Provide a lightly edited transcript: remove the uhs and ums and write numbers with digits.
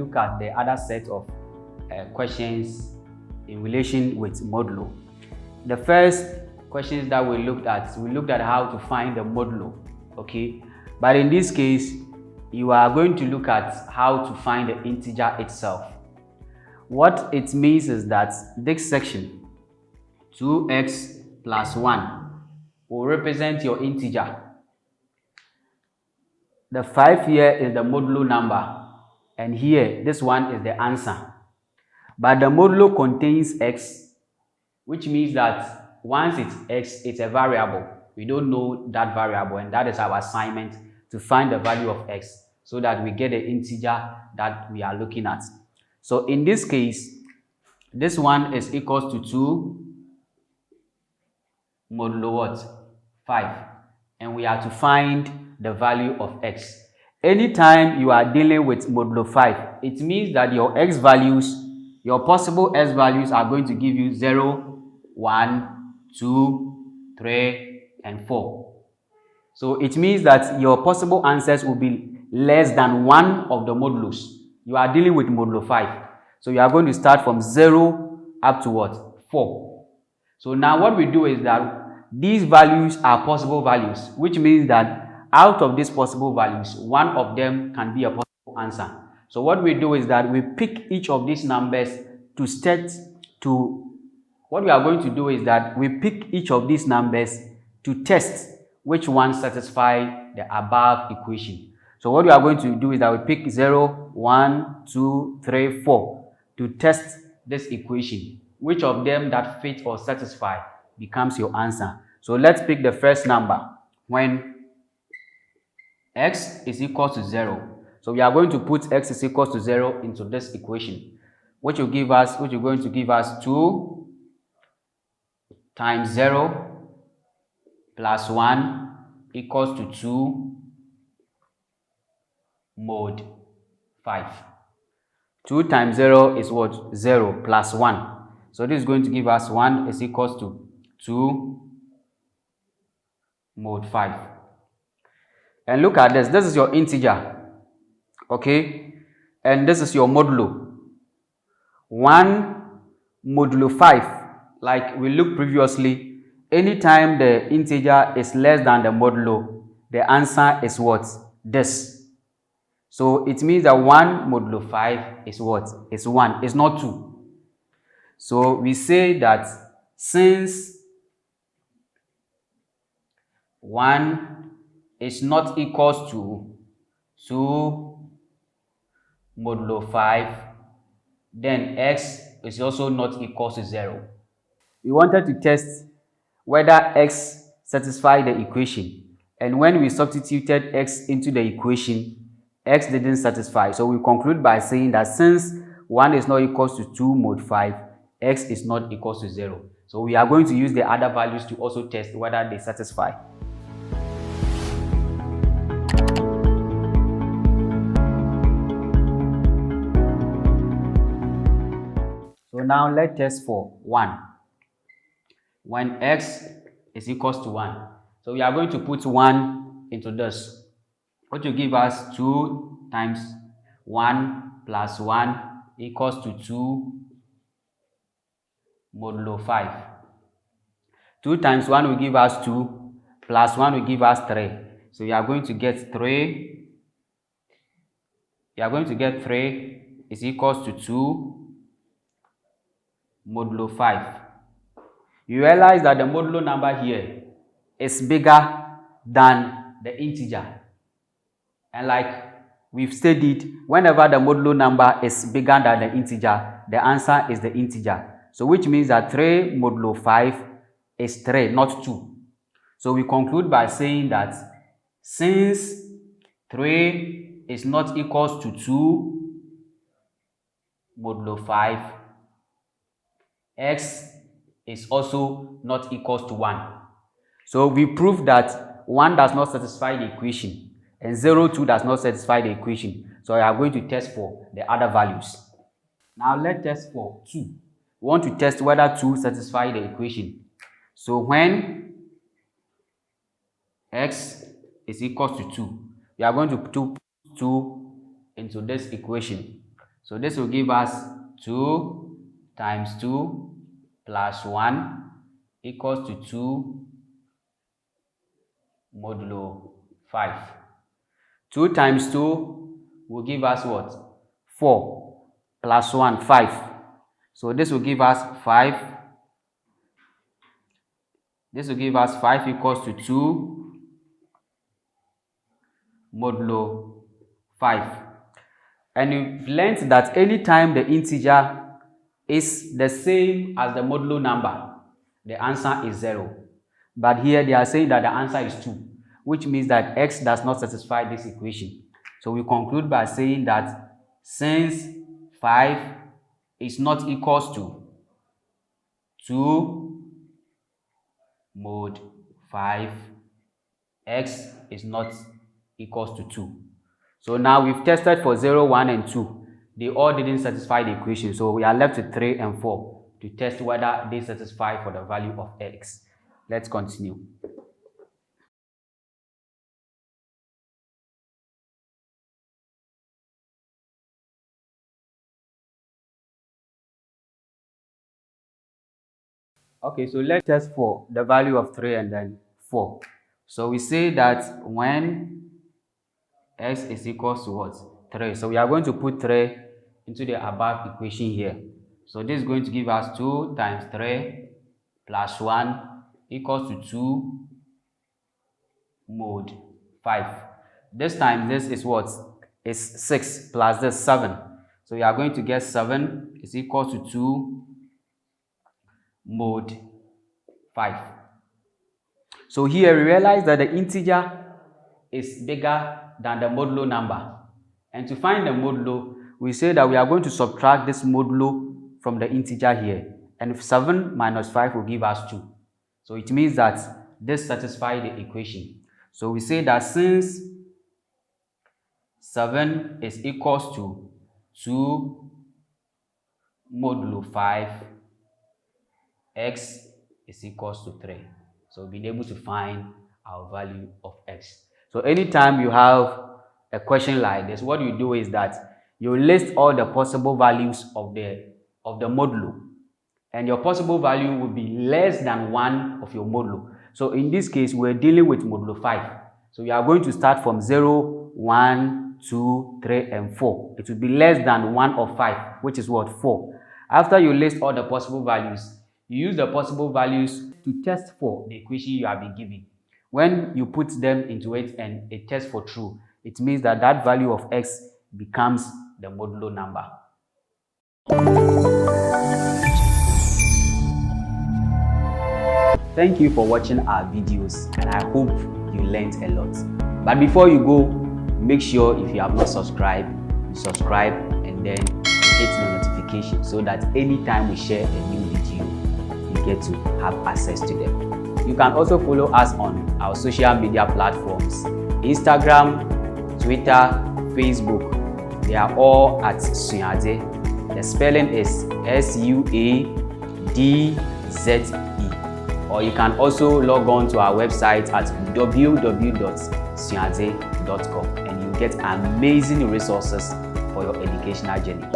look at the other set of questions in relation with modulo. The first questions that we looked at how to find the modulo, okay? But in this case, you are going to look at how to find the integer itself. What it means is that this section, 2x plus 1, will represent your integer. The 5 here is the modulo number, and here, this one is the answer. But the modulo contains x, which means that once it's x, it's a variable. We don't know that variable, and that is our assignment, to find the value of x so that we get the integer that we are looking at. So in this case, this one is equals to 2 modulo what? 5. And we are to find the value of x. Anytime you are dealing with modulo 5, it means that your x values, your possible x values are going to give you 0, 1, 2, 3, and 4. So it means that your possible answers will be less than one of the modulos. You are dealing with modulo 5. So you are going to start from 0 up to what? 4. So now what we do is that these values are possible values, which means that out of these possible values, one of them can be a possible answer. So what we do is that we pick each of these numbers to set to, what we are going to do is that we pick each of these numbers to test which one satisfy the above equation. So what we are going to do is that we pick 0, 1, 2, 3, 4 to test this equation. Which of them that fit or satisfy becomes your answer. So let's pick the first number when x is equal to 0. So we are going to put x is equal to 0 into this equation, which will give us, which is going to give us 2 times 0 plus 1 equals to 2 mod 5. 2 times 0 is what? 0 plus 1. So this is going to give us 1 is equals to 2 mod 5. And look at this. This is your integer. Okay? And this is your modulo. 1 modulo 5. Like we looked previously, anytime the integer is less than the modulo, the answer is what? This. So it means that 1 modulo 5 is what? Is 1. It's not 2. So we say that since 1 is not equals to 2 modulo 5, then x is also not equal to 0. We wanted to test whether x satisfies the equation, and when we substituted x into the equation, x didn't satisfy. So we conclude by saying that since 1 is not equal to 2 mod 5, x is not equal to 0. So we are going to use the other values to also test whether they satisfy. So now let's test for 1. When x is equals to 1. So we are going to put 1 into this, which will give us 2 times 1 plus 1 equals to 2 modulo 5. 2 times 1 will give us 2, plus 1 will give us 3. So you are going to get 3. You are going to get 3 is equals to 2 modulo 5. You realize that the modulo number here is bigger than the integer. And like we've studied, whenever the modulo number is bigger than the integer, the answer is the integer. So which means that 3 modulo 5 is 3, not 2. So we conclude by saying that since 3 is not equals to 2 modulo 5, x is also not equals to 1. So we prove that 1 does not satisfy the equation and 0, 2 does not satisfy the equation. So we are going to test for the other values. Now let's test for 2. We want to test whether 2 satisfies the equation. So when x is equals to 2, we are going to put 2 into this equation. So this will give us 2 times 2 plus 1 equals to 2 modulo 5. 2 times 2 will give us what? 4 plus 1, 5. So this will give us 5. This will give us 5 equals to 2 modulo 5. And you've learned that anytime the integer is the same as the modulo number, the answer is 0. But here they are saying that the answer is 2, which means that x does not satisfy this equation. So we conclude by saying that since 5 is not equals to 2 mod 5, x is not equals to 2. So now we've tested for 0, 1, and 2. They all didn't satisfy the equation. So we are left with 3 and 4 to test whether they satisfy for the value of x. Let's continue. Okay, so let's test for the value of 3 and then 4. So we say that when x is equals to what? 3. So we are going to put 3 into the above equation here. So this is going to give us 2 times 3 plus 1 equals to 2 mod 5. This time this is what? Is 6 plus this 7. So we are going to get 7 is equal to 2 mod 5. So here we realize that the integer is bigger than the modulo number. And to find the modulo, we say that we are going to subtract this modulo from the integer here. And 7 minus 5 will give us 2. So it means that this satisfies the equation. So we say that since 7 is equals to 2 modulo 5, x is equals to 3. So we've been able to find our value of x. So anytime you have a question like this, what you do is that you list all the possible values of the modulo, and your possible value will be less than 1 of your modulo. So in this case, we're dealing with modulo 5. So we are going to start from 0, 1, 2, 3, and 4. It will be less than 1 of 5, which is what? 4. After you list all the possible values, you use the possible values to test for the equation you have been given. When you put them into it and it tests for true, it means that that value of x becomes the modulo number. Thank you for watching our videos, and I hope you learned a lot. But before you go, make sure if you have not subscribed, you subscribe and then hit the notification so that anytime we share a new video, you get to have access to them. You can also follow us on our social media platforms: Instagram, Twitter, Facebook. They are all at Suadze. The spelling is Suadze. Or you can also log on to our website at www.suadze.com and you get amazing resources for your educational journey.